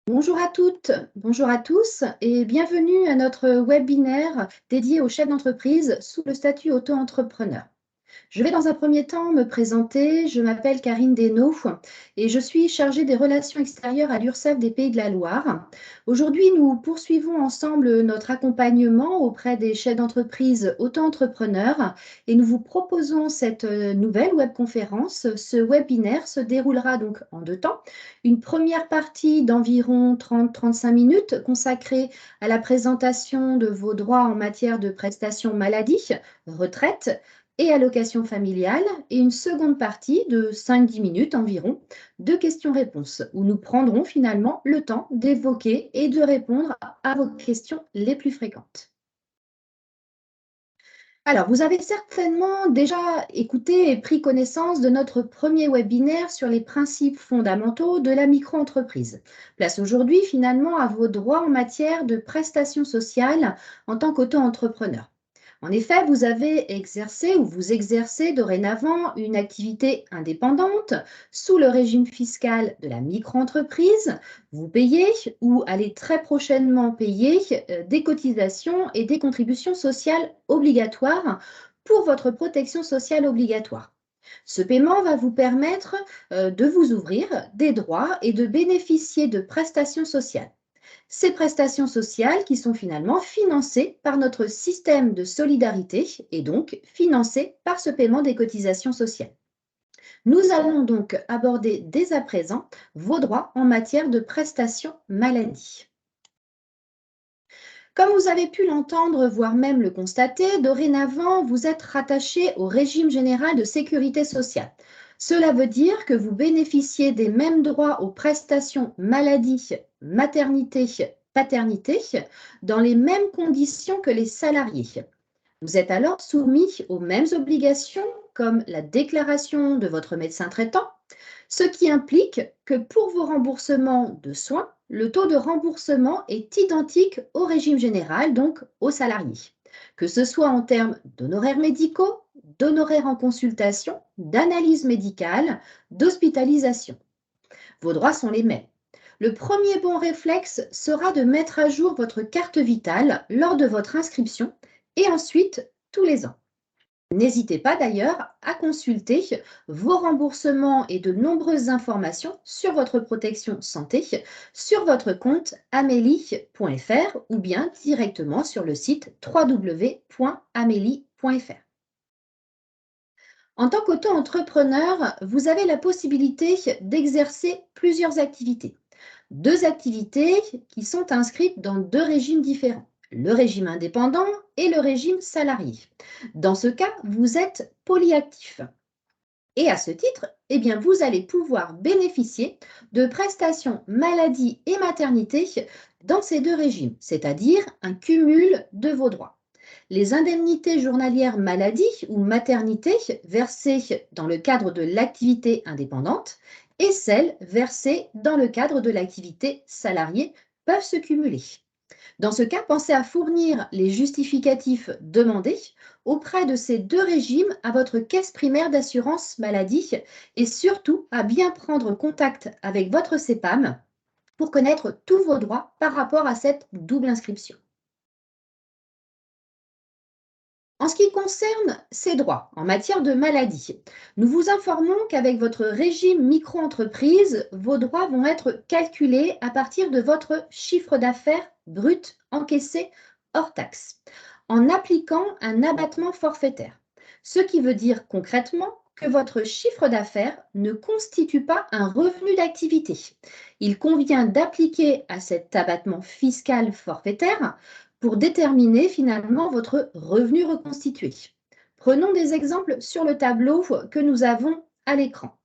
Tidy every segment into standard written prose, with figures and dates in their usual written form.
Bonjour à toutes, bonjour à tous et bienvenue à notre webinaire dédié aux chefs d'entreprise sous le statut auto-entrepreneur. Je vais dans un premier temps me présenter. Je m'appelle Karine Desnaux et je suis chargée des relations extérieures à l'URSSAF des Pays de la Loire. Aujourd'hui, nous poursuivons ensemble notre accompagnement auprès des chefs d'entreprise auto-entrepreneurs et nous vous proposons cette nouvelle webconférence. Ce webinaire se déroulera donc en deux temps. Une première partie d'environ 30-35 minutes consacrée à la présentation de vos droits en matière de prestations maladie, retraite et allocation familiale, et une seconde partie de 5-10 minutes environ de questions-réponses, où nous prendrons finalement le temps d'évoquer et de répondre à vos questions les plus fréquentes. Alors, vous avez certainement déjà écouté et pris connaissance de notre premier webinaire sur les principes fondamentaux de la micro-entreprise. Place aujourd'hui finalement à vos droits en matière de prestations sociales en tant qu'auto-entrepreneur. En effet, vous avez exercé ou vous exercez dorénavant une activité indépendante sous le régime fiscal de la micro-entreprise. Vous payez ou allez très prochainement payer des cotisations et des contributions sociales obligatoires pour votre protection sociale obligatoire. Ce paiement va vous permettre de vous ouvrir des droits et de bénéficier de prestations sociales. Ces prestations sociales qui sont finalement financées par notre système de solidarité et donc financées par ce paiement des cotisations sociales. Nous allons donc aborder dès à présent vos droits en matière de prestations maladie. Comme vous avez pu l'entendre, voire même le constater, dorénavant, vous êtes rattaché au régime général de sécurité sociale. Cela veut dire que vous bénéficiez des mêmes droits aux prestations maladie, maternité, paternité, dans les mêmes conditions que les salariés. Vous êtes alors soumis aux mêmes obligations comme la déclaration de votre médecin traitant, ce qui implique que pour vos remboursements de soins, le taux de remboursement est identique au régime général, donc aux salariés, que ce soit en termes d'honoraires médicaux, d'honoraires en consultation, d'analyse médicale, d'hospitalisation. Vos droits sont les mêmes. Le premier bon réflexe sera de mettre à jour votre carte vitale lors de votre inscription et ensuite tous les ans. N'hésitez pas d'ailleurs à consulter vos remboursements et de nombreuses informations sur votre protection santé sur votre compte amélie.fr ou bien directement sur le site www.amélie.fr. En tant qu'auto-entrepreneur, vous avez la possibilité d'exercer plusieurs activités. Deux activités qui sont inscrites dans deux régimes différents, le régime indépendant et le régime salarié. Dans ce cas, vous êtes polyactif. Et à ce titre, eh bien, vous allez pouvoir bénéficier de prestations maladie et maternité dans ces deux régimes, c'est-à-dire un cumul de vos droits. Les indemnités journalières maladie ou maternité versées dans le cadre de l'activité indépendante et celles versées dans le cadre de l'activité salariée peuvent se cumuler. Dans ce cas, pensez à fournir les justificatifs demandés auprès de ces deux régimes à votre caisse primaire d'assurance maladie et surtout à bien prendre contact avec votre CEPAM pour connaître tous vos droits par rapport à cette double inscription. En ce qui concerne ces droits en matière de maladie, nous vous informons qu'avec votre régime micro-entreprise, vos droits vont être calculés à partir de votre chiffre d'affaires brut encaissé hors taxe, en appliquant un abattement forfaitaire. Ce qui veut dire concrètement que votre chiffre d'affaires ne constitue pas un revenu d'activité. Il convient d'appliquer à cet abattement fiscal forfaitaire pour déterminer finalement votre revenu reconstitué. Prenons des exemples sur le tableau que nous avons à l'écran.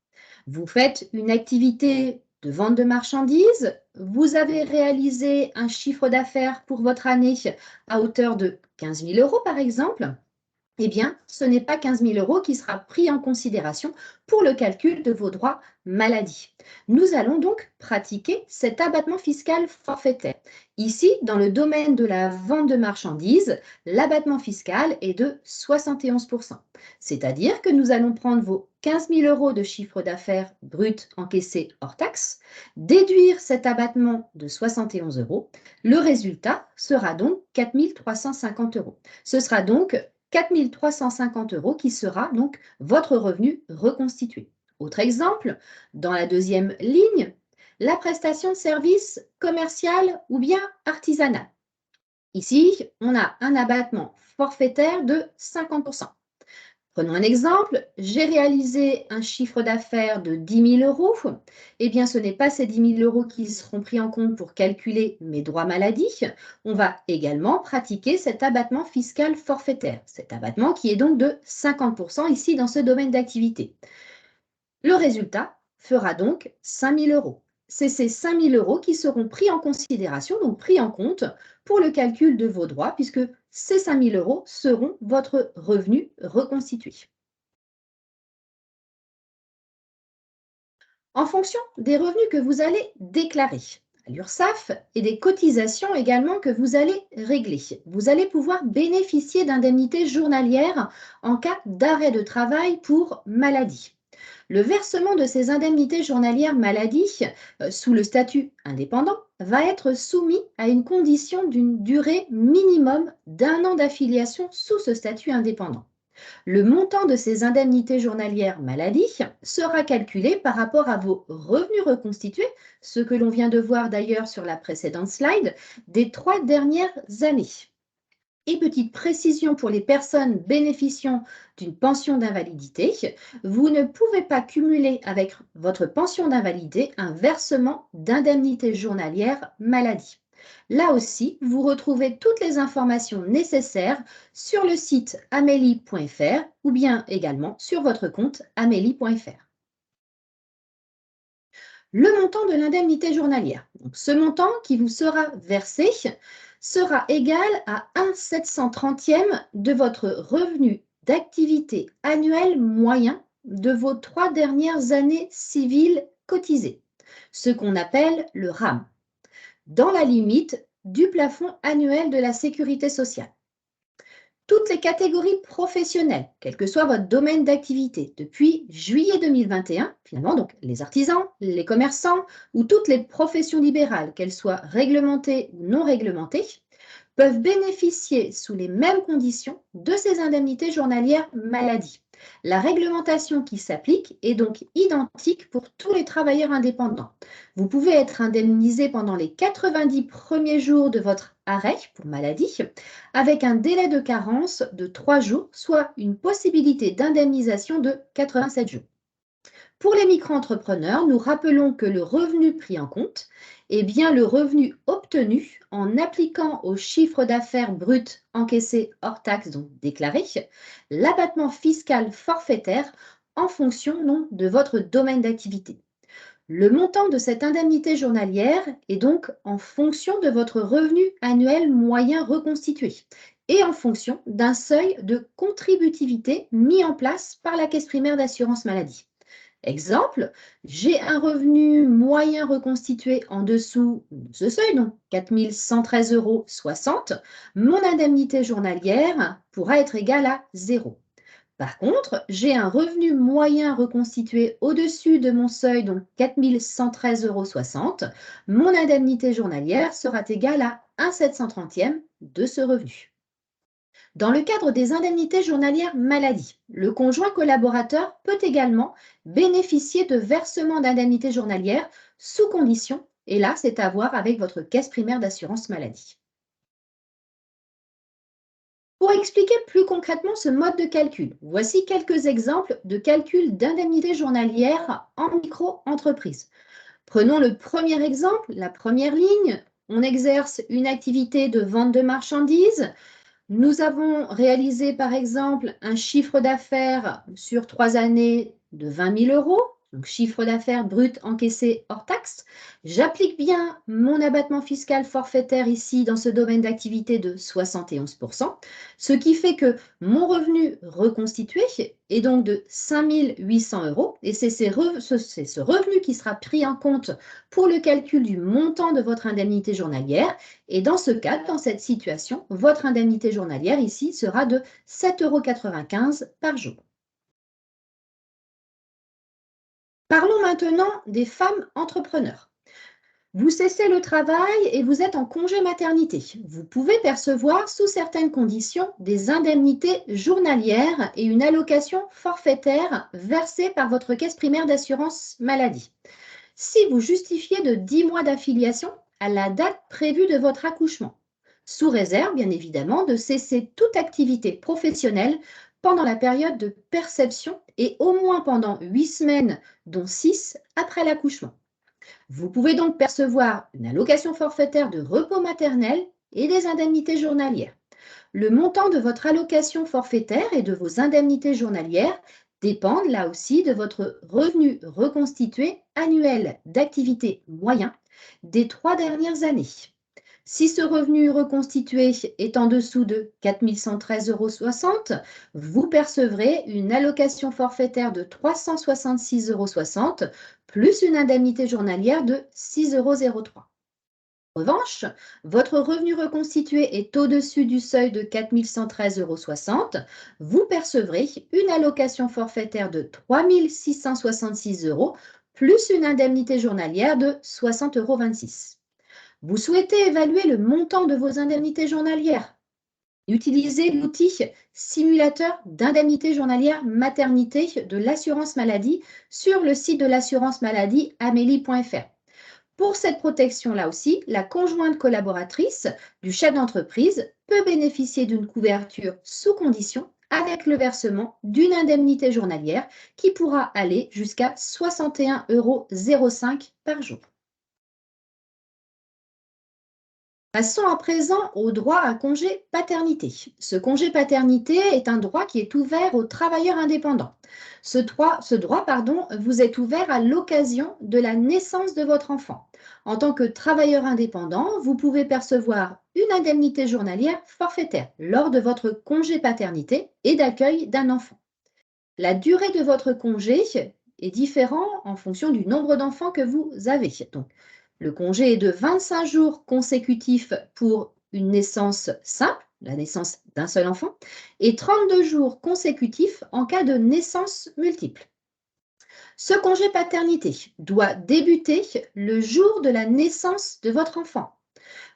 Vous faites une activité de vente de marchandises, vous avez réalisé un chiffre d'affaires pour votre année à hauteur de 15 000 € par exemple. eh bien, ce n'est pas 15 000 € qui sera pris en considération pour le calcul de vos droits maladie. Nous allons donc pratiquer cet abattement fiscal forfaitaire. Ici, dans le domaine de la vente de marchandises, l'abattement fiscal est de 71%. C'est-à-dire que nous allons prendre vos 15 000 € de chiffre d'affaires brut encaissé hors taxe, déduire cet abattement de 71 €. Le résultat sera donc 4 350 €. Ce sera donc 4 350 € qui sera donc votre revenu reconstitué. Autre exemple, dans la deuxième ligne, la prestation de service commercial ou bien artisanal. Ici, on a un abattement forfaitaire de 50%. Prenons un exemple, j'ai réalisé un chiffre d'affaires de 10 000 €. Eh bien, ce n'est pas ces 10 000 € qui seront pris en compte pour calculer mes droits maladie. On va également pratiquer cet abattement fiscal forfaitaire. Cet abattement qui est donc de 50% ici dans ce domaine d'activité. Le résultat fera donc 5 000 €. C'est ces 5 000 € qui seront pris en considération, donc pris en compte pour le calcul de vos droits, puisque ces 5 000 € seront votre revenu reconstitué. En fonction des revenus que vous allez déclarer à l'URSSAF et des cotisations également que vous allez régler, vous allez pouvoir bénéficier d'indemnités journalières en cas d'arrêt de travail pour maladie. Le versement de ces indemnités journalières maladie sous le statut indépendant va être soumis à une condition d'une durée minimum d'1 an d'affiliation sous ce statut indépendant. Le montant de ces indemnités journalières maladie sera calculé par rapport à vos revenus reconstitués, ce que l'on vient de voir d'ailleurs sur la précédente slide, des 3 dernières années. Et petite précision pour les personnes bénéficiant d'une pension d'invalidité, vous ne pouvez pas cumuler avec votre pension d'invalidité un versement d'indemnité journalière maladie. Là aussi, vous retrouvez toutes les informations nécessaires sur le site amélie.fr ou bien également sur votre compte amélie.fr. Le montant de l'indemnité journalière. Donc, ce montant qui vous sera versé sera égal à 1/730e de votre revenu d'activité annuel moyen de vos 3 dernières années civiles cotisées, ce qu'on appelle le RAM, dans la limite du plafond annuel de la sécurité sociale. Toutes les catégories professionnelles, quel que soit votre domaine d'activité, depuis juillet 2021, finalement, donc les artisans, les commerçants ou toutes les professions libérales, qu'elles soient réglementées ou non réglementées, peuvent bénéficier sous les mêmes conditions de ces indemnités journalières maladie. La réglementation qui s'applique est donc identique pour tous les travailleurs indépendants. Vous pouvez être indemnisé pendant les 90 premiers jours de votre arrêt pour maladie, avec un délai de carence de 3 jours, soit une possibilité d'indemnisation de 87 jours. Pour les micro-entrepreneurs, nous rappelons que le revenu pris en compte est bien le revenu obtenu en appliquant au chiffre d'affaires brut encaissé hors taxe, donc déclaré, l'abattement fiscal forfaitaire en fonction de votre domaine d'activité. Le montant de cette indemnité journalière est donc en fonction de votre revenu annuel moyen reconstitué et en fonction d'un seuil de contributivité mis en place par la Caisse primaire d'assurance maladie. Exemple, j'ai un revenu moyen reconstitué en dessous de ce seuil, donc 4 113,60 €. Mon indemnité journalière pourra être égale à 0. Par contre, j'ai un revenu moyen reconstitué au-dessus de mon seuil, donc 4 113,60 €. Mon indemnité journalière sera égale à 1/730e de ce revenu. Dans le cadre des indemnités journalières maladie, le conjoint collaborateur peut également bénéficier de versements d'indemnités journalières sous condition, et là, c'est à voir avec votre caisse primaire d'assurance maladie. Pour expliquer plus concrètement ce mode de calcul, voici quelques exemples de calcul d'indemnités journalières en micro-entreprise. Prenons le premier exemple, la première ligne. On exerce une activité de vente de marchandises. Nous avons réalisé par exemple un chiffre d'affaires sur 3 années de 20 000 €. donc chiffre d'affaires brut encaissé hors taxe. J'applique bien mon abattement fiscal forfaitaire ici dans ce domaine d'activité de 71%, ce qui fait que mon revenu reconstitué est donc de 5 800 euros et c'est ce revenu qui sera pris en compte pour le calcul du montant de votre indemnité journalière. Et dans ce cas, dans cette situation, votre indemnité journalière ici sera de 7,95 € par jour. Parlons maintenant des femmes entrepreneurs. Vous cessez le travail et vous êtes en congé maternité. Vous pouvez percevoir sous certaines conditions des indemnités journalières et une allocation forfaitaire versée par votre caisse primaire d'assurance maladie. Si vous justifiez de 10 mois d'affiliation à la date prévue de votre accouchement, sous réserve bien évidemment de cesser toute activité professionnelle pendant la période de perception et au moins pendant 8 semaines, dont 6 après l'accouchement. Vous pouvez donc percevoir une allocation forfaitaire de repos maternel et des indemnités journalières. Le montant de votre allocation forfaitaire et de vos indemnités journalières dépendent là aussi de votre revenu reconstitué annuel d'activité moyen des 3 dernières années. Si ce revenu reconstitué est en dessous de 4 113,60 €, vous percevrez une allocation forfaitaire de 366,60 € plus une indemnité journalière de 6,03 €. En revanche, votre revenu reconstitué est au-dessus du seuil de 4 113,60 €, vous percevrez une allocation forfaitaire de 3 666 € plus une indemnité journalière de 60,26 €. Vous souhaitez évaluer le montant de vos indemnités journalières? Utilisez l'outil simulateur d'indemnité journalière maternité de l'assurance maladie sur le site de l'assurance maladie amélie.fr. Pour cette protection-là aussi, la conjointe collaboratrice du chef d'entreprise peut bénéficier d'une couverture sous condition avec le versement d'une indemnité journalière qui pourra aller jusqu'à 61,05 € par jour. Passons à présent au droit à congé paternité. Ce congé paternité est un droit qui est ouvert aux travailleurs indépendants. Ce droit, vous est ouvert à l'occasion de la naissance de votre enfant. En tant que travailleur indépendant, vous pouvez percevoir une indemnité journalière forfaitaire lors de votre congé paternité et d'accueil d'un enfant. La durée de votre congé est différente en fonction du nombre d'enfants que vous avez. Donc, le congé est de 25 jours consécutifs pour une naissance simple, la naissance d'un seul enfant, et 32 jours consécutifs en cas de naissance multiple. Ce congé paternité doit débuter le jour de la naissance de votre enfant.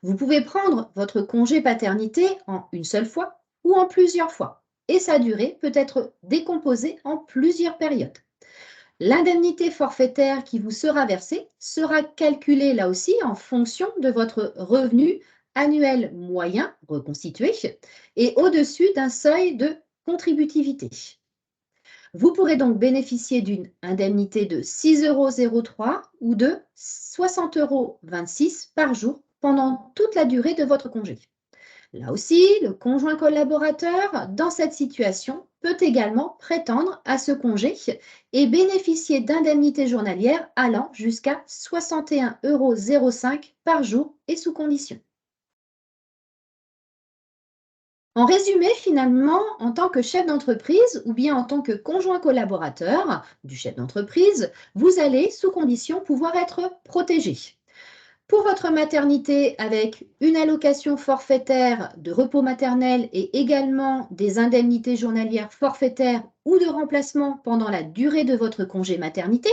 Vous pouvez prendre votre congé paternité en une seule fois ou en plusieurs fois, et sa durée peut être décomposée en plusieurs périodes. L'indemnité forfaitaire qui vous sera versée sera calculée là aussi en fonction de votre revenu annuel moyen reconstitué et au-dessus d'un seuil de contributivité. Vous pourrez donc bénéficier d'une indemnité de 6,03 € ou de 60,26 € par jour pendant toute la durée de votre congé. Là aussi, le conjoint collaborateur, dans cette situation, peut également prétendre à ce congé et bénéficier d'indemnités journalières allant jusqu'à 61,05 € par jour et sous condition. En résumé, finalement, en tant que chef d'entreprise ou bien en tant que conjoint collaborateur du chef d'entreprise, vous allez, sous condition, pouvoir être protégé. Pour votre maternité, avec une allocation forfaitaire de repos maternel et également des indemnités journalières forfaitaires ou de remplacement pendant la durée de votre congé maternité.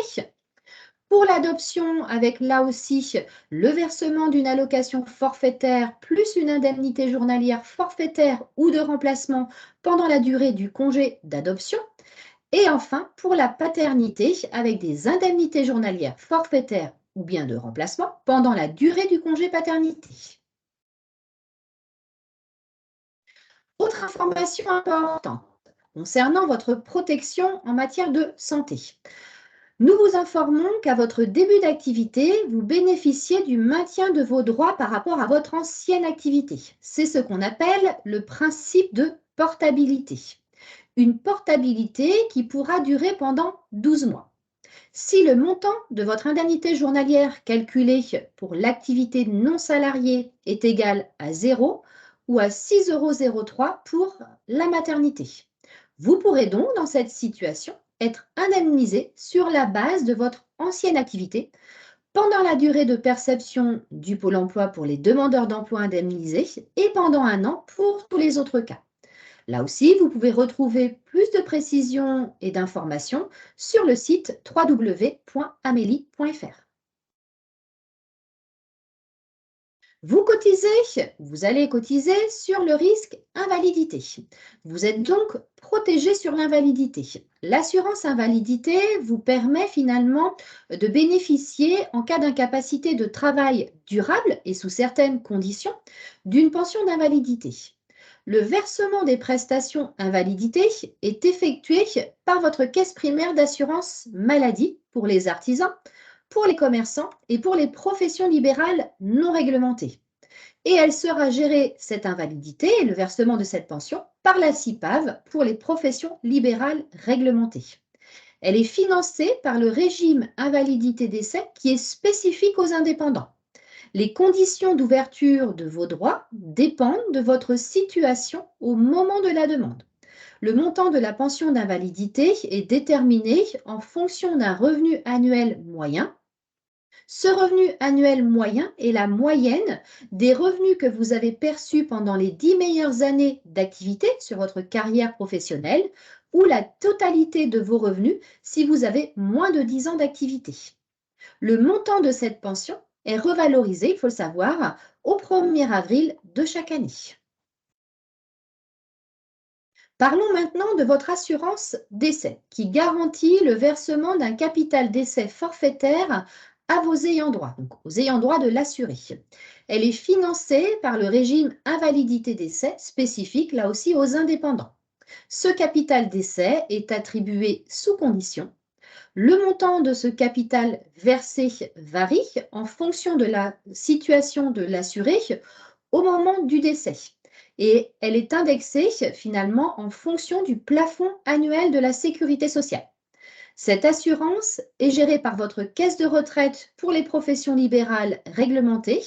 Pour l'adoption, avec là aussi le versement d'une allocation forfaitaire plus une indemnité journalière forfaitaire ou de remplacement pendant la durée du congé d'adoption. Et enfin, pour la paternité, avec des indemnités journalières forfaitaires ou bien de remplacement pendant la durée du congé paternité. Autre information importante concernant votre protection en matière de santé. Nous vous informons qu'à votre début d'activité, vous bénéficiez du maintien de vos droits par rapport à votre ancienne activité. C'est ce qu'on appelle le principe de portabilité. Une portabilité qui pourra durer pendant 12 mois. Si le montant de votre indemnité journalière calculée pour l'activité non salariée est égal à 0 ou à 6,03 € pour la maternité. Vous pourrez donc, dans cette situation, être indemnisé sur la base de votre ancienne activité pendant la durée de perception du Pôle emploi pour les demandeurs d'emploi indemnisés et pendant un an pour tous les autres cas. Là aussi, vous pouvez retrouver plus de précisions et d'informations sur le site www.amelie.fr. Vous allez cotiser sur le risque invalidité. Vous êtes donc protégé sur l'invalidité. L'assurance invalidité vous permet finalement de bénéficier, en cas d'incapacité de travail durable et sous certaines conditions, d'une pension d'invalidité. Le versement des prestations invalidité est effectué par votre caisse primaire d'assurance maladie pour les artisans, pour les commerçants et pour les professions libérales non réglementées. Et elle sera gérée, cette invalidité et le versement de cette pension, par la CIPAV pour les professions libérales réglementées. Elle est financée par le régime invalidité-décès qui est spécifique aux indépendants. Les conditions d'ouverture de vos droits dépendent de votre situation au moment de la demande. Le montant de la pension d'invalidité est déterminé en fonction d'un revenu annuel moyen. Ce revenu annuel moyen est la moyenne des revenus que vous avez perçus pendant les 10 meilleures années d'activité sur votre carrière professionnelle ou la totalité de vos revenus si vous avez moins de 10 ans d'activité. Le montant de cette pension est revalorisé, il faut le savoir, au 1er avril de chaque année. Parlons maintenant de votre assurance décès qui garantit le versement d'un capital décès forfaitaire à vos ayants droit, donc aux ayants droit de l'assuré. Elle est financée par le régime invalidité décès spécifique là aussi aux indépendants. Ce capital décès est attribué sous condition. Le montant de ce capital versé varie en fonction de la situation de l'assuré au moment du décès. Et elle est indexée finalement en fonction du plafond annuel de la sécurité sociale. Cette assurance est gérée par votre caisse de retraite pour les professions libérales réglementées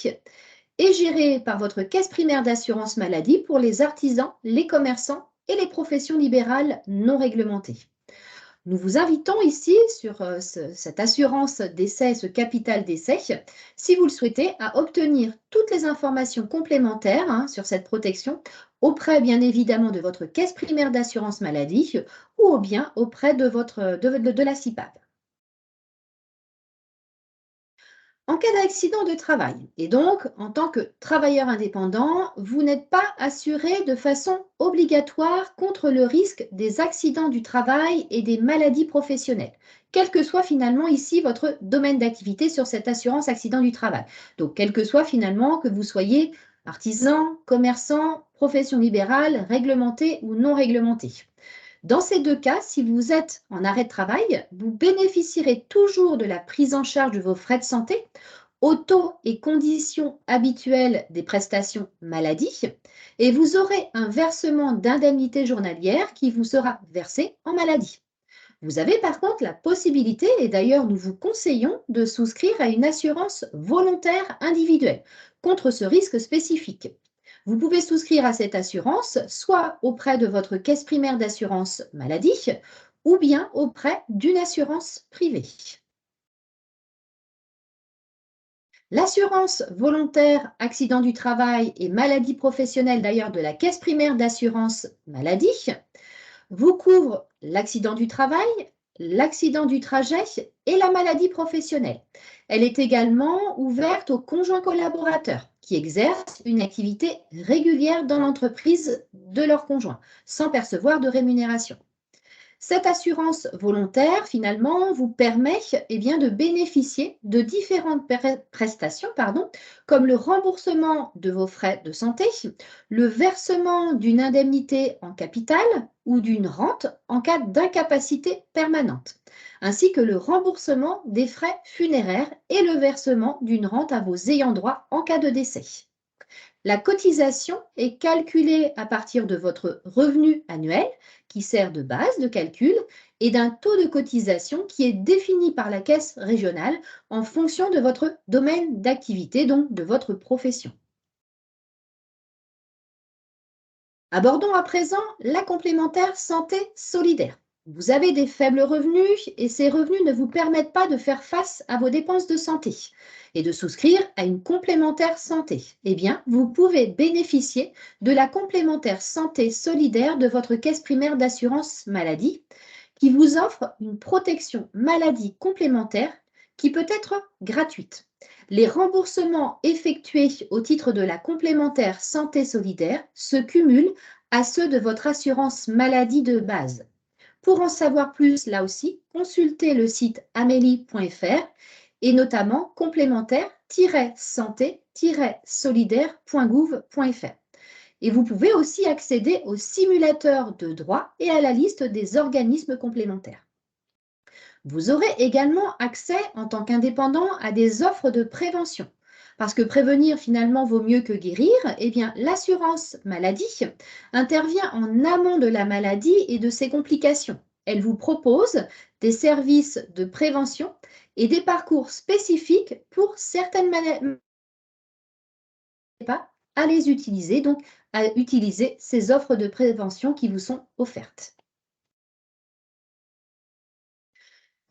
et gérée par votre caisse primaire d'assurance maladie pour les artisans, les commerçants et les professions libérales non réglementées. Nous vous invitons ici sur cette assurance décès, ce capital décès, si vous le souhaitez, à obtenir toutes les informations complémentaires sur cette protection auprès bien évidemment de votre caisse primaire d'assurance maladie ou bien auprès de la CIPAV. En cas d'accident de travail, et donc en tant que travailleur indépendant, vous n'êtes pas assuré de façon obligatoire contre le risque des accidents du travail et des maladies professionnelles, quel que soit finalement ici votre domaine d'activité sur cette assurance accident du travail. Donc, quel que soit finalement que vous soyez artisan, commerçant, profession libérale, réglementée ou non réglementée. Dans ces deux cas, si vous êtes en arrêt de travail, vous bénéficierez toujours de la prise en charge de vos frais de santé au taux et conditions habituelles des prestations maladie et vous aurez un versement d'indemnité journalière qui vous sera versé en maladie. Vous avez par contre la possibilité, et d'ailleurs nous vous conseillons, de souscrire à une assurance volontaire individuelle contre ce risque spécifique. Vous pouvez souscrire à cette assurance soit auprès de votre caisse primaire d'assurance maladie ou bien auprès d'une assurance privée. L'assurance volontaire accident du travail et maladie professionnelle d'ailleurs de la caisse primaire d'assurance maladie vous couvre l'accident du travail, l'accident du trajet et la maladie professionnelle. Elle est également ouverte aux conjoints collaborateurs qui exercent une activité régulière dans l'entreprise de leur conjoint sans percevoir de rémunération. Cette assurance volontaire, finalement, vous permet de bénéficier de différentes prestations, comme le remboursement de vos frais de santé, le versement d'une indemnité en capital ou d'une rente en cas d'incapacité permanente, ainsi que le remboursement des frais funéraires et le versement d'une rente à vos ayants droit en cas de décès. La cotisation est calculée à partir de votre revenu annuel, qui sert de base de calcul, et d'un taux de cotisation qui est défini par la caisse régionale en fonction de votre domaine d'activité, donc de votre profession. Abordons à présent la complémentaire santé solidaire. Vous avez des faibles revenus et ces revenus ne vous permettent pas de faire face à vos dépenses de santé et de souscrire à une complémentaire santé. Eh bien, vous pouvez bénéficier de la complémentaire santé solidaire de votre caisse primaire d'assurance maladie qui vous offre une protection maladie complémentaire qui peut être gratuite. Les remboursements effectués au titre de la complémentaire santé solidaire se cumulent à ceux de votre assurance maladie de base. Pour en savoir plus, là aussi, consultez le site amélie.fr et notamment complémentaire-santé-solidaire.gouv.fr. Et vous pouvez aussi accéder au simulateur de droit et à la liste des organismes complémentaires. Vous aurez également accès en tant qu'indépendant à des offres de prévention. Parce que prévenir finalement vaut mieux que guérir, eh bien l'assurance maladie intervient en amont de la maladie et de ses complications. Elle vous propose des services de prévention et des parcours spécifiques pour certaines maladies pas à les utiliser, donc à utiliser ces offres de prévention qui vous sont offertes.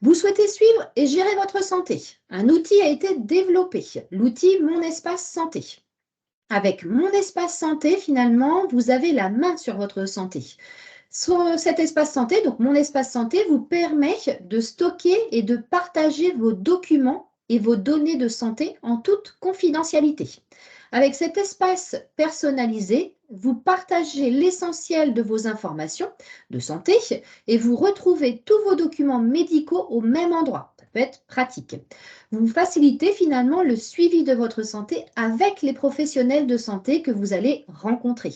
Vous souhaitez suivre et gérer votre santé. Un outil a été développé, l'outil Mon Espace Santé. Avec Mon Espace Santé, finalement, vous avez la main sur votre santé. Sur cet espace santé, donc Mon Espace Santé, vous permet de stocker et de partager vos documents et vos données de santé en toute confidentialité. Avec cet espace personnalisé, vous partagez l'essentiel de vos informations de santé et vous retrouvez tous vos documents médicaux au même endroit. Ça peut être pratique. Vous facilitez finalement le suivi de votre santé avec les professionnels de santé que vous allez rencontrer.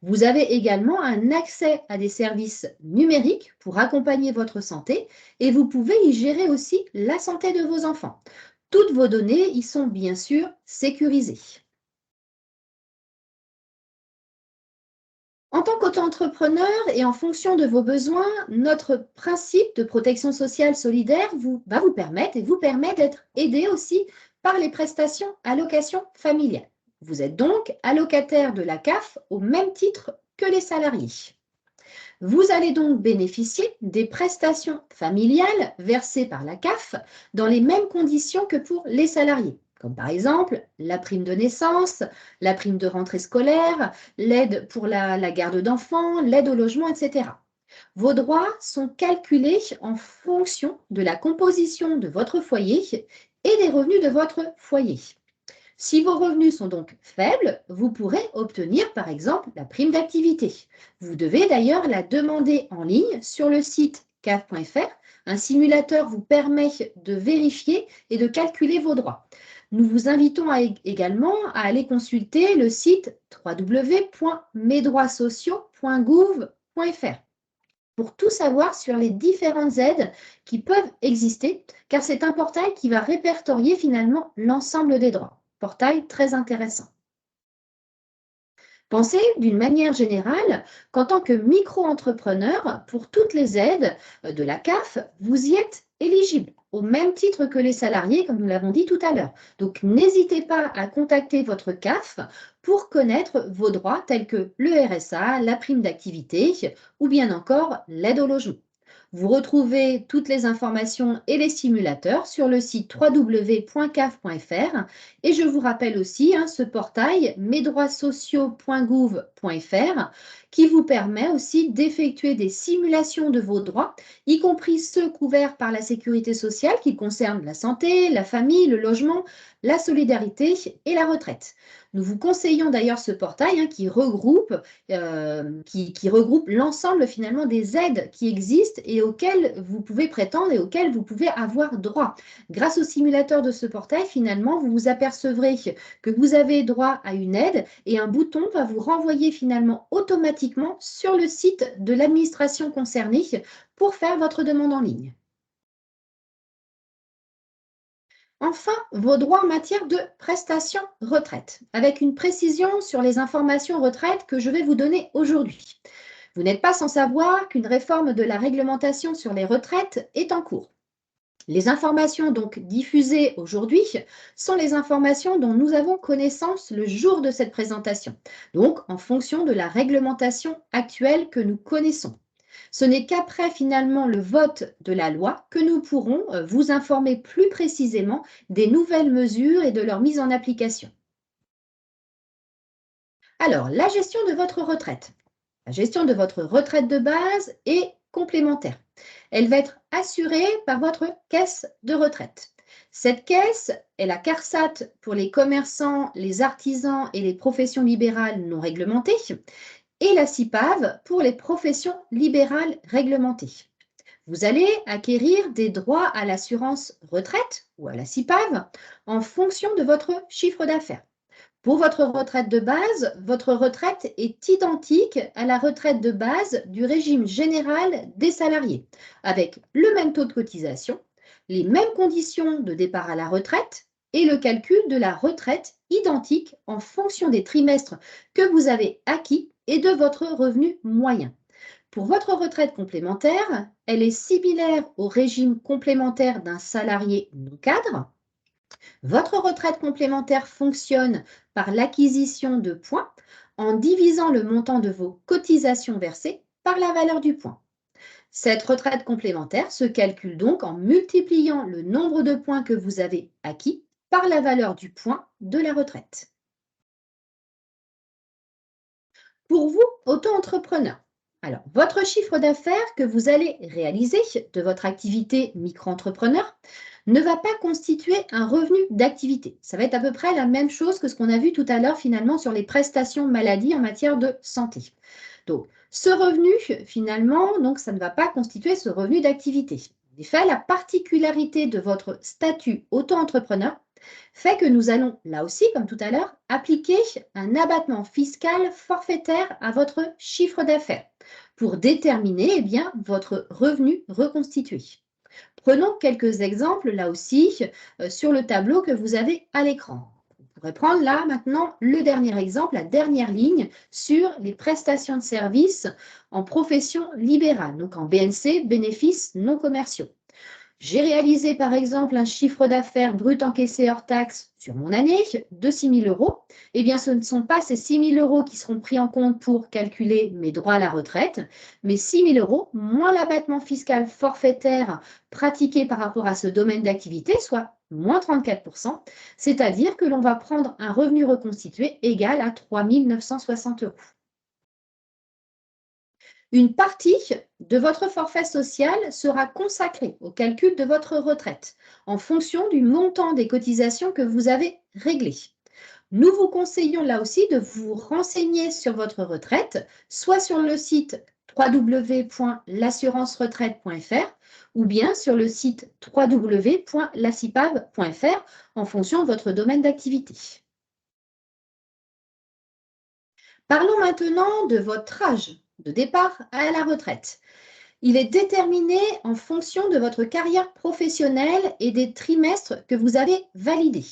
Vous avez également un accès à des services numériques pour accompagner votre santé et vous pouvez y gérer aussi la santé de vos enfants. Toutes vos données y sont bien sûr sécurisées. En tant qu'auto-entrepreneur et en fonction de vos besoins, notre principe de protection sociale solidaire va vous permettre et vous permet d'être aidé aussi par les prestations allocation familiale. Vous êtes donc allocataire de la CAF au même titre que les salariés. Vous allez donc bénéficier des prestations familiales versées par la CAF dans les mêmes conditions que pour les salariés, comme par exemple la prime de naissance, la prime de rentrée scolaire, l'aide pour la garde d'enfants, l'aide au logement, etc. Vos droits sont calculés en fonction de la composition de votre foyer et des revenus de votre foyer. Si vos revenus sont donc faibles, vous pourrez obtenir par exemple la prime d'activité. Vous devez d'ailleurs la demander en ligne sur le site caf.fr. Un simulateur vous permet de vérifier et de calculer vos droits. Nous vous invitons également à aller consulter le site www.mesdroitssociaux.gouv.fr pour tout savoir sur les différentes aides qui peuvent exister, car c'est un portail qui va répertorier finalement l'ensemble des droits. Portail très intéressant. Pensez d'une manière générale qu'en tant que micro-entrepreneur, pour toutes les aides de la CAF, vous y êtes éligible, au même titre que les salariés, comme nous l'avons dit tout à l'heure. Donc, n'hésitez pas à contacter votre CAF pour connaître vos droits tels que le RSA, la prime d'activité ou bien encore l'aide au logement. Vous retrouvez toutes les informations et les simulateurs sur le site www.caf.fr et je vous rappelle aussi ce portail mesdroitssociaux.gouv.fr qui vous permet aussi d'effectuer des simulations de vos droits, y compris ceux couverts par la sécurité sociale qui concernent la santé, la famille, le logement, la solidarité et la retraite. Nous vous conseillons d'ailleurs ce portail qui regroupe l'ensemble finalement des aides qui existent et auxquelles vous pouvez prétendre et auxquelles vous pouvez avoir droit. Grâce au simulateur de ce portail, finalement, vous vous apercevrez que vous avez droit à une aide et un bouton va vous renvoyer finalement automatiquement sur le site de l'administration concernée pour faire votre demande en ligne. Enfin, vos droits en matière de prestations retraite, avec une précision sur les informations retraite que je vais vous donner aujourd'hui. Vous n'êtes pas sans savoir qu'une réforme de la réglementation sur les retraites est en cours. Les informations donc diffusées aujourd'hui sont les informations dont nous avons connaissance le jour de cette présentation, donc en fonction de la réglementation actuelle que nous connaissons. Ce n'est qu'après finalement le vote de la loi que nous pourrons vous informer plus précisément des nouvelles mesures et de leur mise en application. Alors, la gestion de votre retraite. La gestion de votre retraite de base est complémentaire. Elle va être assurée par votre caisse de retraite. Cette caisse est la CARSAT pour les commerçants, les artisans et les professions libérales non réglementées et la CIPAV pour les professions libérales réglementées. Vous allez acquérir des droits à l'assurance retraite ou à la CIPAV en fonction de votre chiffre d'affaires. Pour votre retraite de base, votre retraite est identique à la retraite de base du régime général des salariés, avec le même taux de cotisation, les mêmes conditions de départ à la retraite et le calcul de la retraite identique en fonction des trimestres que vous avez acquis et de votre revenu moyen. Pour votre retraite complémentaire, elle est similaire au régime complémentaire d'un salarié non cadre. Votre retraite complémentaire fonctionne par l'acquisition de points en divisant le montant de vos cotisations versées par la valeur du point. Cette retraite complémentaire se calcule donc en multipliant le nombre de points que vous avez acquis par la valeur du point de la retraite. Pour vous, auto-entrepreneur, alors votre chiffre d'affaires que vous allez réaliser de votre activité micro-entrepreneur ne va pas constituer un revenu d'activité. Ça va être à peu près la même chose que ce qu'on a vu tout à l'heure finalement sur les prestations maladie en matière de santé. Donc, ce revenu, finalement, donc, ça ne va pas constituer ce revenu d'activité. En effet, la particularité de votre statut auto-entrepreneur fait que nous allons, là aussi, comme tout à l'heure, appliquer un abattement fiscal forfaitaire à votre chiffre d'affaires pour déterminer eh bien, votre revenu reconstitué. Prenons quelques exemples, là aussi, sur le tableau que vous avez à l'écran. Vous pourrez prendre là maintenant le dernier exemple, la dernière ligne sur les prestations de services en profession libérale, donc en BNC, bénéfices non commerciaux. J'ai réalisé par exemple un chiffre d'affaires brut encaissé hors taxe sur mon année de 6 000 euros. Eh bien, ce ne sont pas ces 6 000 euros qui seront pris en compte pour calculer mes droits à la retraite, mais 6 000 euros moins l'abattement fiscal forfaitaire pratiqué par rapport à ce domaine d'activité, soit moins 34%, c'est-à-dire que l'on va prendre un revenu reconstitué égal à 3 960 euros. Une partie de votre forfait social sera consacrée au calcul de votre retraite en fonction du montant des cotisations que vous avez réglées. Nous vous conseillons là aussi de vous renseigner sur votre retraite, soit sur le site www.l'assurance-retraite.fr ou bien sur le site www.lacipav.fr en fonction de votre domaine d'activité. Parlons maintenant de votre âge de départ à la retraite. Il est déterminé en fonction de votre carrière professionnelle et des trimestres que vous avez validés.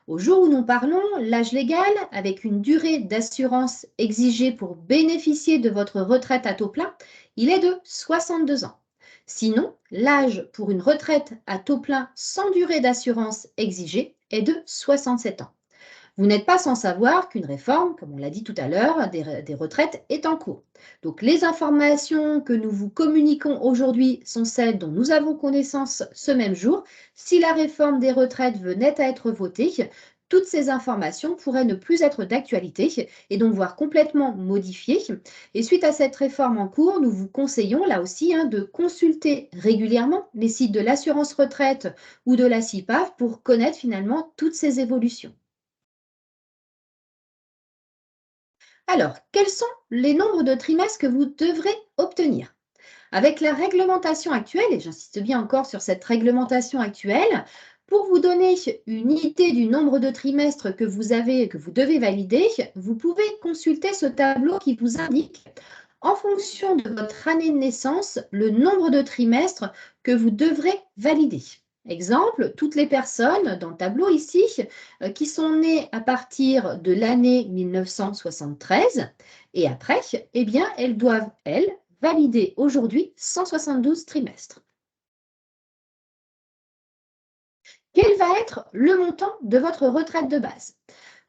Au jour où nous parlons, l'âge légal, avec une durée d'assurance exigée pour bénéficier de votre retraite à taux plein, il est de 62 ans. Sinon, l'âge pour une retraite à taux plein sans durée d'assurance exigée est de 67 ans. Vous n'êtes pas sans savoir qu'une réforme, comme on l'a dit tout à l'heure, des retraites est en cours. Donc les informations que nous vous communiquons aujourd'hui sont celles dont nous avons connaissance ce même jour. Si la réforme des retraites venait à être votée, toutes ces informations pourraient ne plus être d'actualité et donc voire complètement modifiées. Et suite à cette réforme en cours, nous vous conseillons là aussi de consulter régulièrement les sites de l'assurance retraite ou de la CIPAV pour connaître finalement toutes ces évolutions. Alors, quels sont les nombres de trimestres que vous devrez obtenir? Avec la réglementation actuelle, et j'insiste bien encore sur cette réglementation actuelle, pour vous donner une idée du nombre de trimestres que vous avez, que vous devez valider, vous pouvez consulter ce tableau qui vous indique, en fonction de votre année de naissance, le nombre de trimestres que vous devrez valider. Exemple, toutes les personnes dans le tableau ici qui sont nées à partir de l'année 1973 et après, eh bien, elles doivent, elles, valider aujourd'hui 172 trimestres. Quel va être le montant de votre retraite de base?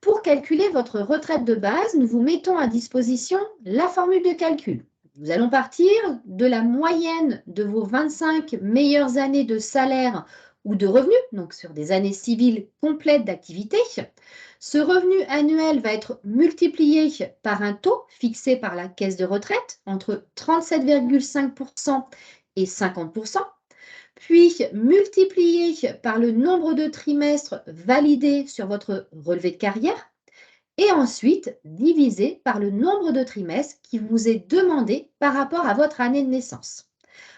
Pour calculer votre retraite de base, nous vous mettons à disposition la formule de calcul. Nous allons partir de la moyenne de vos 25 meilleures années de salaire ou de revenus, donc sur des années civiles complètes d'activité. Ce revenu annuel va être multiplié par un taux fixé par la caisse de retraite entre 37,5% et 50%, puis multiplié par le nombre de trimestres validés sur votre relevé de carrière, et ensuite divisé par le nombre de trimestres qui vous est demandé par rapport à votre année de naissance.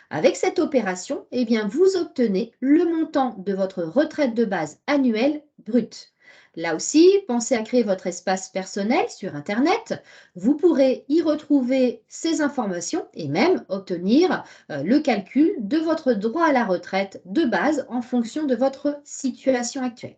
Avec cette opération, eh bien, vous obtenez le montant de votre retraite de base annuelle brute. Là aussi, pensez à créer votre espace personnel sur Internet. Vous pourrez y retrouver ces informations et même obtenir le calcul de votre droit à la retraite de base en fonction de votre situation actuelle.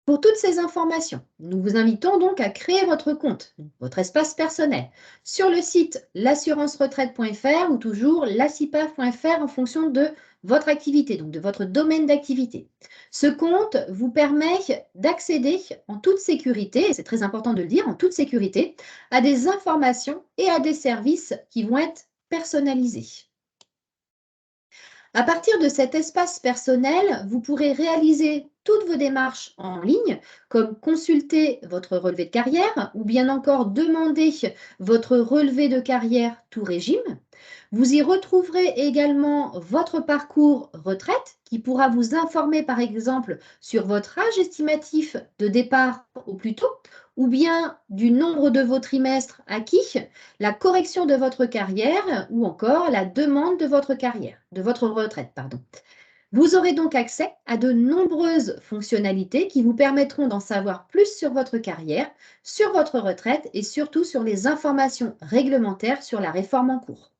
Pour toutes ces informations, nous vous invitons donc à créer votre compte, votre espace personnel, sur le site l'assurance-retraite.fr ou toujours l'ACIPAF.fr en fonction de votre activité, donc de votre domaine d'activité. Ce compte vous permet d'accéder en toute sécurité, et c'est très important de le dire, en toute sécurité, à des informations et à des services qui vont être personnalisés. À partir de cet espace personnel, vous pourrez réaliser toutes vos démarches en ligne, comme consulter votre relevé de carrière ou bien encore demander votre relevé de carrière tout régime. Vous y retrouverez également votre parcours retraite qui pourra vous informer par exemple sur votre âge estimatif de départ au plus tôt ou bien du nombre de vos trimestres acquis, la correction de votre carrière ou encore la demande de votre carrière, de votre retraite, pardon. Vous aurez donc accès à de nombreuses fonctionnalités qui vous permettront d'en savoir plus sur votre carrière, sur votre retraite et surtout sur les informations réglementaires sur la réforme en cours.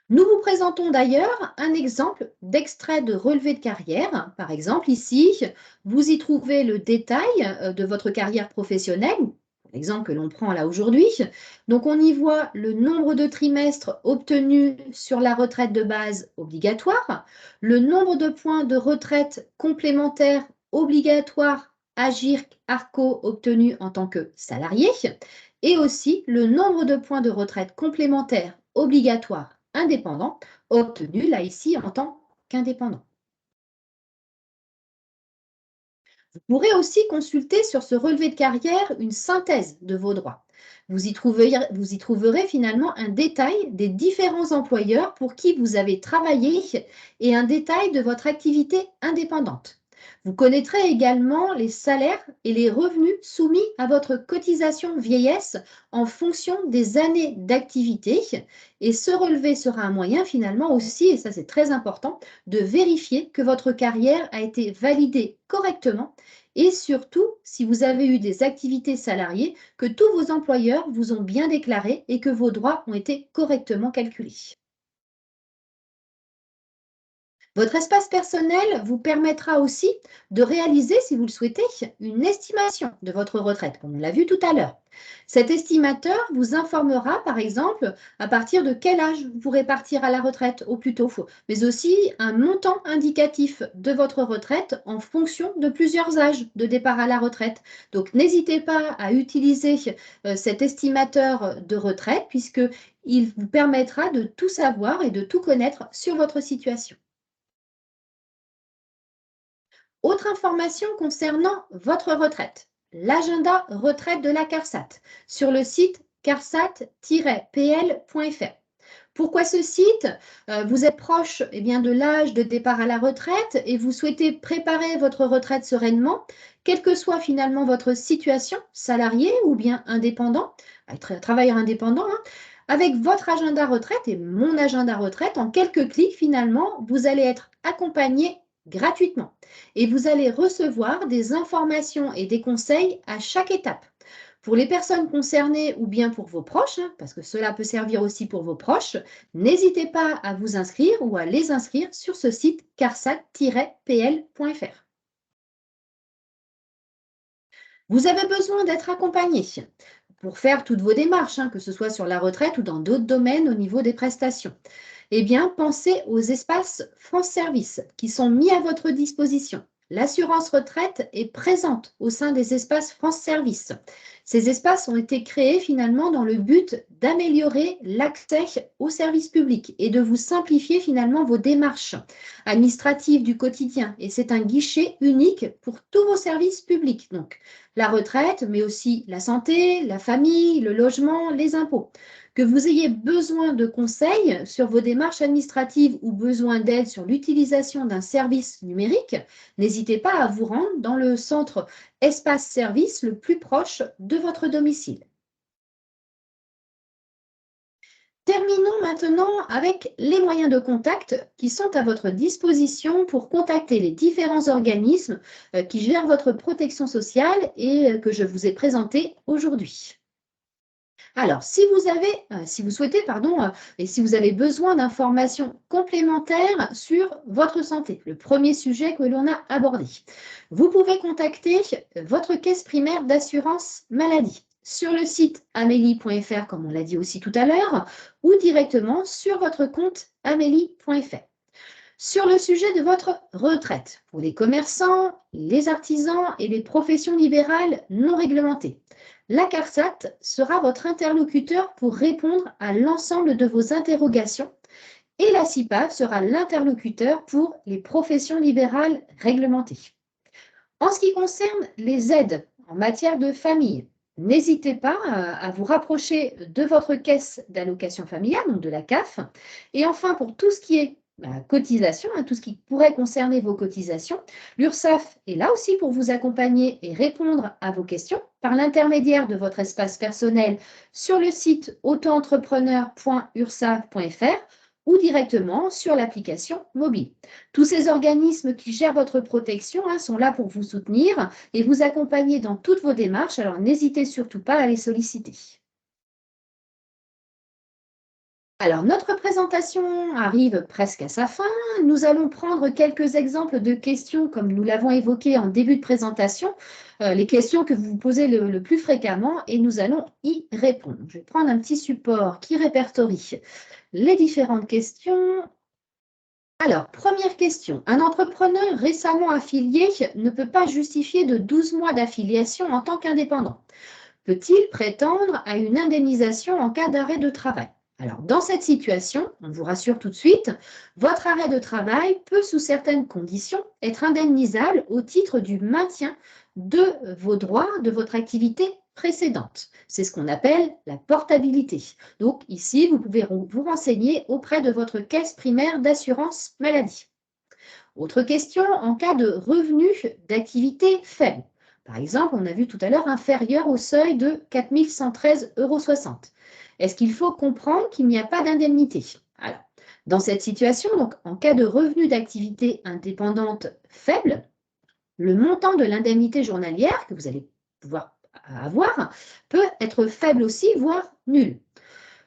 Nous vous présentons d'ailleurs un exemple d'extrait de relevé de carrière. Par exemple, ici, vous y trouvez le détail de votre carrière professionnelle, l'exemple que l'on prend là aujourd'hui. Donc, on y voit le nombre de trimestres obtenus sur la retraite de base obligatoire, le nombre de points de retraite complémentaire obligatoire AGIRC ARCO obtenus en tant que salarié, et aussi le nombre de points de retraite complémentaire obligatoire indépendant, obtenu là ici en tant qu'indépendant. Vous pourrez aussi consulter sur ce relevé de carrière une synthèse de vos droits. Vous y trouverez finalement un détail des différents employeurs pour qui vous avez travaillé et un détail de votre activité indépendante. Vous connaîtrez également les salaires et les revenus soumis à votre cotisation vieillesse en fonction des années d'activité. Et ce relevé sera un moyen finalement aussi, et ça c'est très important, de vérifier que votre carrière a été validée correctement et surtout, si vous avez eu des activités salariées, que tous vos employeurs vous ont bien déclaré et que vos droits ont été correctement calculés. Votre espace personnel vous permettra aussi de réaliser, si vous le souhaitez, une estimation de votre retraite, comme on l'a vu tout à l'heure. Cet estimateur vous informera, par exemple, à partir de quel âge vous pourrez partir à la retraite au plus tôt, mais aussi un montant indicatif de votre retraite en fonction de plusieurs âges de départ à la retraite. Donc, n'hésitez pas à utiliser cet estimateur de retraite puisque il vous permettra de tout savoir et de tout connaître sur votre situation. Autre information concernant votre retraite, l'agenda retraite de la CARSAT sur le site carsat-pl.fr. Pourquoi ce site? Vous êtes proche bien, de l'âge de départ à la retraite et vous souhaitez préparer votre retraite sereinement, quelle que soit finalement votre situation, salarié ou bien indépendant, travailleur indépendant, hein. Avec votre agenda retraite et mon agenda retraite, en quelques clics finalement, vous allez être accompagné gratuitement et vous allez recevoir des informations et des conseils à chaque étape. Pour les personnes concernées ou bien pour vos proches, hein, parce que cela peut servir aussi pour vos proches, n'hésitez pas à vous inscrire ou à les inscrire sur ce site carsat-pl.fr. Vous avez besoin d'être accompagné pour faire toutes vos démarches, hein, que ce soit sur la retraite ou dans d'autres domaines au niveau des prestations. Eh bien, pensez aux espaces France Service qui sont mis à votre disposition. L'assurance retraite est présente au sein des espaces France Service. Ces espaces ont été créés finalement dans le but d'améliorer l'accès aux services publics et de vous simplifier finalement vos démarches administratives du quotidien. Et c'est un guichet unique pour tous vos services publics. Donc, la retraite, mais aussi la santé, la famille, le logement, les impôts. Que vous ayez besoin de conseils sur vos démarches administratives ou besoin d'aide sur l'utilisation d'un service numérique, n'hésitez pas à vous rendre dans le centre espace service le plus proche de votre domicile. Terminons maintenant avec les moyens de contact qui sont à votre disposition pour contacter les différents organismes qui gèrent votre protection sociale et que je vous ai présentés aujourd'hui. Alors, si vous souhaitez, pardon, et si vous avez besoin d'informations complémentaires sur votre santé, le premier sujet que l'on a abordé, vous pouvez contacter votre caisse primaire d'assurance maladie sur le site amélie.fr, comme on l'a dit aussi tout à l'heure, ou directement sur votre compte amélie.fr. Sur le sujet de votre retraite, pour les commerçants, les artisans et les professions libérales non réglementées, la CARSAT sera votre interlocuteur pour répondre à l'ensemble de vos interrogations et la CIPAV sera l'interlocuteur pour les professions libérales réglementées. En ce qui concerne les aides en matière de famille, n'hésitez pas à vous rapprocher de votre caisse d'allocation familiale, donc de la CAF. Et enfin, pour tout ce qui est cotisation, hein, tout ce qui pourrait concerner vos cotisations, l'URSSAF est là aussi pour vous accompagner et répondre à vos questions par l'intermédiaire de votre espace personnel sur le site autoentrepreneur.ursaf.fr ou directement sur l'application mobile. Tous ces organismes qui gèrent votre protection sont là pour vous soutenir et vous accompagner dans toutes vos démarches, alors n'hésitez surtout pas à les solliciter. Alors, notre présentation arrive presque à sa fin. Nous allons prendre quelques exemples de questions comme nous l'avons évoqué en début de présentation, les questions que vous vous posez le plus fréquemment et nous allons y répondre. Je vais prendre un petit support qui répertorie les différentes questions. Alors, première question. Un entrepreneur récemment affilié ne peut pas justifier de 12 mois d'affiliation en tant qu'indépendant. Peut-il prétendre à une indemnisation en cas d'arrêt de travail? Alors, dans cette situation, on vous rassure tout de suite, votre arrêt de travail peut, sous certaines conditions, être indemnisable au titre du maintien de vos droits de votre activité précédente. C'est ce qu'on appelle la portabilité. Donc, ici, vous pouvez vous renseigner auprès de votre caisse primaire d'assurance maladie. Autre question, en cas de revenus d'activité faible. Par exemple, on a vu tout à l'heure inférieur au seuil de 4 113,60 €. Est-ce qu'il faut comprendre qu'il n'y a pas d'indemnité? Alors, dans cette situation, donc, en cas de revenus d'activité indépendante faible, le montant de l'indemnité journalière que vous allez pouvoir avoir peut être faible aussi, voire nul.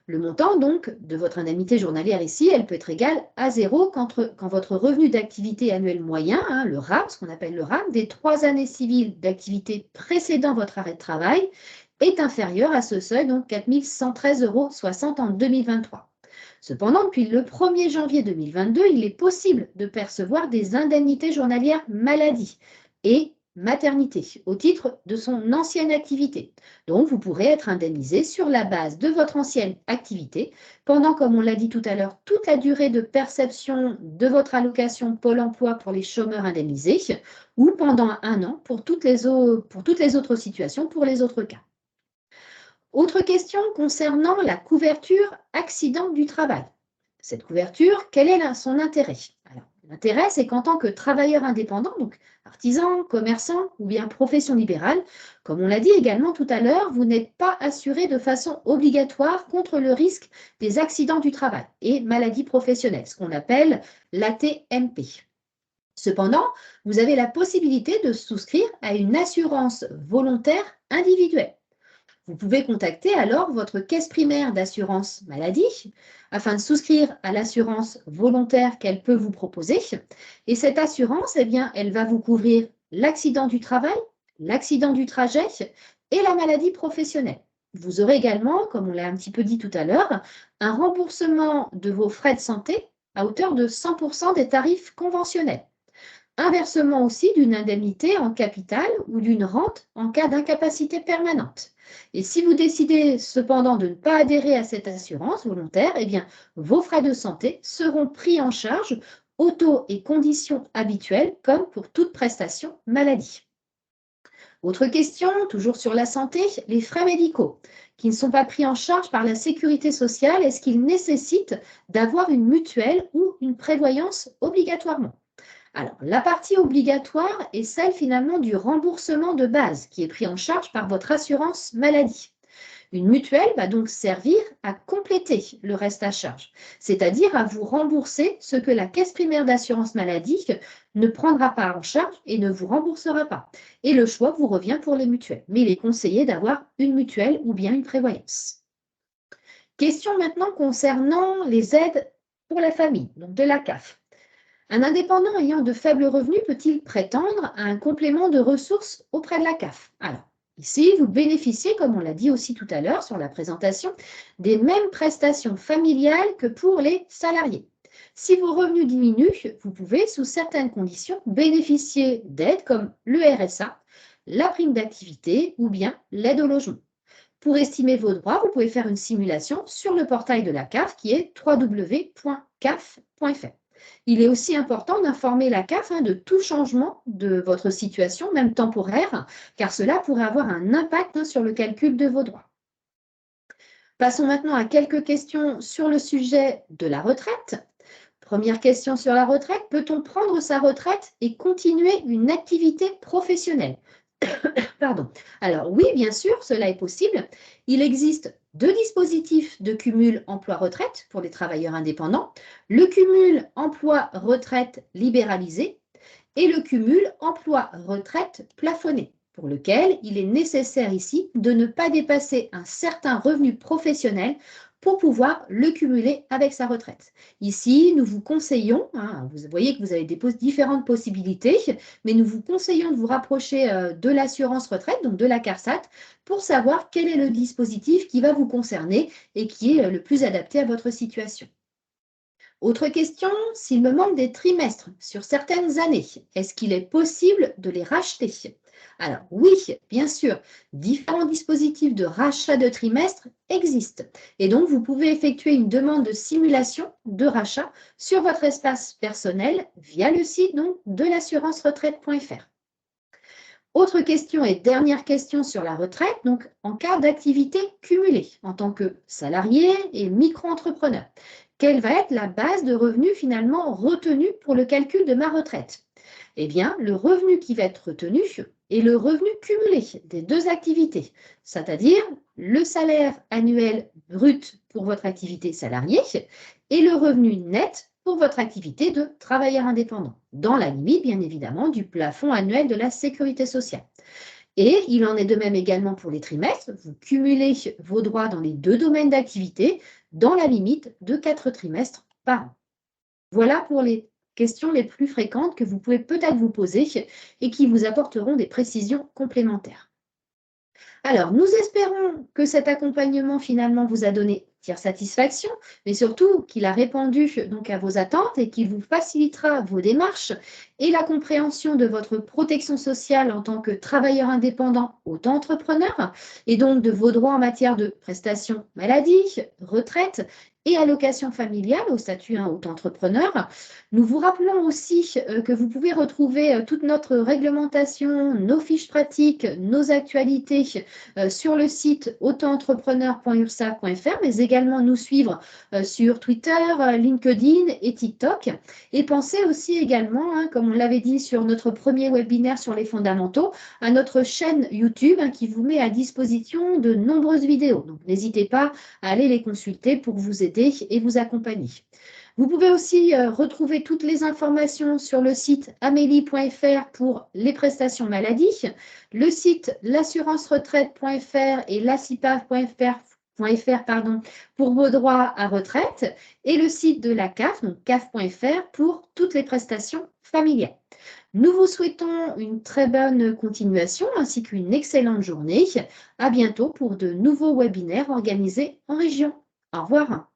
Le montant donc de votre indemnité journalière ici, elle peut être égale à 0 quand votre revenu d'activité annuel moyen, le RAM, ce qu'on appelle le RAM, des 3 années civiles d'activité précédant votre arrêt de travail, est inférieur à ce seuil, donc 4 113,60 € en 2023. Cependant, depuis le 1er janvier 2022, il est possible de percevoir des indemnités journalières maladie et maternité au titre de son ancienne activité. Donc, vous pourrez être indemnisé sur la base de votre ancienne activité pendant, comme on l'a dit tout à l'heure, toute la durée de perception de votre allocation Pôle emploi pour les chômeurs indemnisés ou pendant 1 an pour toutes les autres situations, pour les autres cas. Autre question concernant la couverture accident du travail. Cette couverture, quel est son intérêt? Alors, l'intérêt, c'est qu'en tant que travailleur indépendant, donc artisan, commerçant ou bien profession libérale, comme on l'a dit également tout à l'heure, vous n'êtes pas assuré de façon obligatoire contre le risque des accidents du travail et maladies professionnelles, ce qu'on appelle l'AT-MP. Cependant, vous avez la possibilité de souscrire à une assurance volontaire individuelle. Vous pouvez contacter alors votre caisse primaire d'assurance maladie afin de souscrire à l'assurance volontaire qu'elle peut vous proposer. Et cette assurance, eh bien, elle va vous couvrir l'accident du travail, l'accident du trajet et la maladie professionnelle. Vous aurez également, comme on l'a un petit peu dit tout à l'heure, un remboursement de vos frais de santé à hauteur de 100% des tarifs conventionnels. Un versement aussi d'une indemnité en capital ou d'une rente en cas d'incapacité permanente. Et si vous décidez cependant de ne pas adhérer à cette assurance volontaire, eh bien, vos frais de santé seront pris en charge au taux et conditions habituels comme pour toute prestation maladie. Autre question, toujours sur la santé, les frais médicaux qui ne sont pas pris en charge par la sécurité sociale, est-ce qu'ils nécessitent d'avoir une mutuelle ou une prévoyance obligatoirement? Alors, la partie obligatoire est celle finalement du remboursement de base qui est pris en charge par votre assurance maladie. Une mutuelle va donc servir à compléter le reste à charge, c'est-à-dire à vous rembourser ce que la caisse primaire d'assurance maladie ne prendra pas en charge et ne vous remboursera pas. Et le choix vous revient pour les mutuelles. Mais il est conseillé d'avoir une mutuelle ou bien une prévoyance. Question maintenant concernant les aides pour la famille, donc de la CAF. Un indépendant ayant de faibles revenus peut-il prétendre à un complément de ressources auprès de la CAF? Alors, ici, vous bénéficiez, comme on l'a dit aussi tout à l'heure sur la présentation, des mêmes prestations familiales que pour les salariés. Si vos revenus diminuent, vous pouvez, sous certaines conditions, bénéficier d'aides comme le RSA, la prime d'activité ou bien l'aide au logement. Pour estimer vos droits, vous pouvez faire une simulation sur le portail de la CAF qui est www.caf.fr. Il est aussi important d'informer la CAF de tout changement de votre situation, même temporaire, car cela pourrait avoir un impact sur le calcul de vos droits. Passons maintenant à quelques questions sur le sujet de la retraite. Première question sur la retraite, peut-on prendre sa retraite et continuer une activité professionnelle? Pardon. Alors oui, bien sûr, cela est possible. Il existe deux dispositifs de cumul emploi-retraite pour les travailleurs indépendants. Le cumul emploi-retraite libéralisé et le cumul emploi-retraite plafonné, pour lequel il est nécessaire ici de ne pas dépasser un certain revenu professionnel pour pouvoir le cumuler avec sa retraite. Ici, nous vous conseillons, vous voyez que vous avez différentes possibilités, mais nous vous conseillons de vous rapprocher de l'assurance retraite, donc de la CARSAT, pour savoir quel est le dispositif qui va vous concerner et qui est le plus adapté à votre situation. Autre question, s'il me manque des trimestres sur certaines années, est-ce qu'il est possible de les racheter? Alors oui, bien sûr, différents dispositifs de rachat de trimestres existent. Et donc, vous pouvez effectuer une demande de simulation de rachat sur votre espace personnel via le site donc, de l'assurance-retraite.fr. Autre question et dernière question sur la retraite, donc en cas d'activité cumulée en tant que salarié et micro-entrepreneur. Quelle va être la base de revenus finalement retenue pour le calcul de ma retraite? Eh bien, le revenu qui va être retenu est le revenu cumulé des deux activités, c'est-à-dire le salaire annuel brut pour votre activité salariée et le revenu net pour votre activité de travailleur indépendant, dans la limite, bien évidemment, du plafond annuel de la sécurité sociale. Et il en est de même également pour les trimestres. Vous cumulez vos droits dans les deux domaines d'activité dans la limite de 4 trimestres par an. Voilà pour les questions les plus fréquentes que vous pouvez peut-être vous poser et qui vous apporteront des précisions complémentaires. Alors, nous espérons que cet accompagnement finalement vous a donné satisfaction, mais surtout qu'il a répondu donc à vos attentes et qu'il vous facilitera vos démarches et la compréhension de votre protection sociale en tant que travailleur indépendant, auto-entrepreneur, et donc de vos droits en matière de prestations maladie, retraite et allocation familiale au statut auto-entrepreneur. Nous vous rappelons aussi que vous pouvez retrouver toute notre réglementation, nos fiches pratiques, nos actualités sur le site autoentrepreneur.ursa.fr, mais également nous suivre sur Twitter, LinkedIn et TikTok. Et pensez aussi également, comme on l'avait dit sur notre premier webinaire sur les fondamentaux, à notre chaîne YouTube qui vous met à disposition de nombreuses vidéos. Donc n'hésitez pas à aller les consulter pour vous aider et vous accompagner. Vous pouvez aussi retrouver toutes les informations sur le site amélie.fr pour les prestations maladie, le site l'assurance-retraite.fr et l'ACIPAV.fr pour vos droits à retraite et le site de la CAF, donc CAF.fr, pour toutes les prestations familiales. Nous vous souhaitons une très bonne continuation ainsi qu'une excellente journée. À bientôt pour de nouveaux webinaires organisés en région. Au revoir.